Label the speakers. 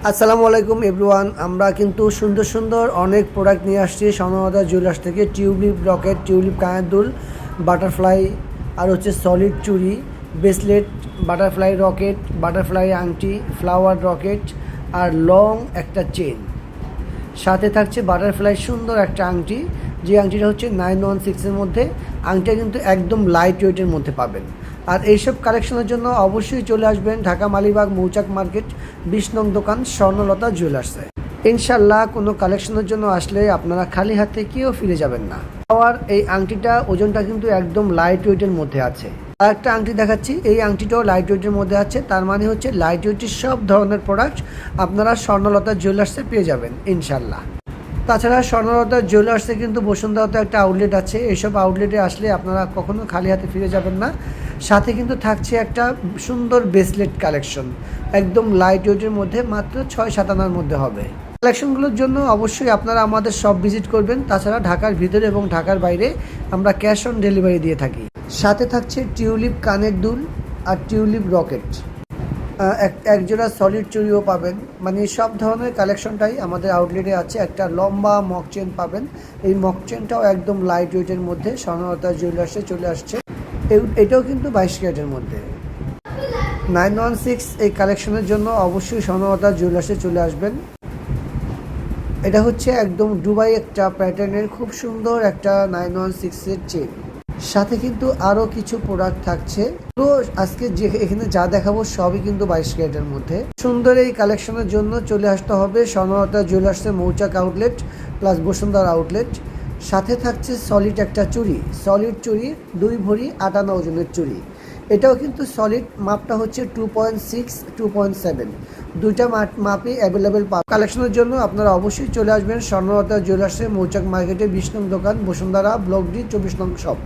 Speaker 1: আসসালামু আলাইকুম এভরিওয়ান। আমরা কিন্তু সুন্দর সুন্দর অনেক প্রোডাক্ট নিয়ে আসছি স্বর্ণলতা জুয়েলার্স থেকে। টিউলিপ রকেট, টিউলিপ কানের দুল, বাটারফ্লাই, আর হচ্ছে সলিড চুড়ি, ব্রেসলেট, বাটারফ্লাই রকেট, বাটারফ্লাই আংটি, ফ্লাওয়ার রকেট, আর লং একটা চেন। সাথে থাকছে বাটারফ্লাই সুন্দর একটা আংটি, যে আংটিটা হচ্ছে 916-এর মধ্যে। আংটিটা কিন্তু একদম লাইট ওয়েটের মধ্যে পাবেন। আর এইসব কালেকশনের জন্য অবশ্যই চলে আসবেন ঢাকা মালিবাগ মৌচাক মার্কেট 20 নং দোকান স্বর্ণলতা জুয়েলার্সে। ইনশাল্লাহ কোনো কালেকশনের জন্য আসলে আপনারা খালি হাতে কেউ ফিরে যাবেন না। আর এই আংটিটা ওজনটা কিন্তু একদম লাইট ওয়েটের মধ্যে আছে। আর একটা আংটি দেখাচ্ছি, এই আংটিটাও লাইট ওয়েটের মধ্যে আছে। তার মানে হচ্ছে লাইট ওয়েটের সব ধরনের প্রোডাক্ট আপনারা স্বর্ণলতা জুয়েলার্সে পেয়ে যাবেন ইনশাল্লাহ। তাছাড়া স্বর্ণলতা জুয়েলার্সে কিন্তু বসুন্ধরাতে একটা আউটলেট আছে। এইসব আউটলেটে আসলে আপনারা কখনো খালি হাতে ফিরে যাবেন না। সাথে কিন্তু থাকছে একটা সুন্দর ব্রেসলেট কালেকশন, একদম লাইট ওয়েটের মধ্যে, মাত্র 6-7 আনার মধ্যে হবে। কালেকশনগুলোর জন্য অবশ্যই আপনারা আমাদের শপ ভিজিট করবেন। তাছাড়া ঢাকার ভিতরে এবং ঢাকার বাইরে আমরা ক্যাশ অন ডেলিভারি দিয়ে থাকি। সাথে থাকছে টিউলিপ কানের দুল আর টিউলিপ রকেট, এক জোড়া সলিড চুড়িও পাবেন। মানে সব ধরনের কালেকশনটাই আমাদের আউটলেটে আছে। একটা লম্বা মক চেন পাবেন, এই মক চেনটাও একদম লাইট ওয়েটের মধ্যে স্বর্ণলতা জুয়েলার্সে চলে আসছে। এটাও কিন্তু 22 ক্যারেটের মধ্যে। 916 এই কালেকশনের জন্য অবশ্যই স্বর্ণলতা জুয়েলার্সে চলে আসবেন। এটা হচ্ছে একদম দুবাই একটা প্যাটার্নের খুব সুন্দর একটা 916-এর চেন। সাথে কিন্তু আরও কিছু প্রোডাক্ট থাকছে। তো আজকে যে এখানে যা দেখাবো সবই কিন্তু 22 ক্যারেটের মধ্যে। সুন্দর এই কালেকশনের জন্য চলে আসতে হবে স্বর্ণলতা জুয়েলার্সের মৌচাক আউটলেট প্লাস বসুন্ধরা আউটলেট। সাথে থাকছে সলিড একটা চুড়ি, সলিড চুড়ি 2 ভরি 58 ওজনের চুড়ি। এটাও কিন্তু সলিড, মাপটা হচ্ছে 2.6 2.7, দুইটা মাপই অ্যাভেলেবেল পাবেন। কালেকশনের জন্য আপনারা অবশ্যই চলে আসবেন স্বর্ণলতা জুয়েলার্সের মৌচাক মার্কেটে 20 নং দোকান, বসুন্ধরা ব্লক ডি 24 নং শপ।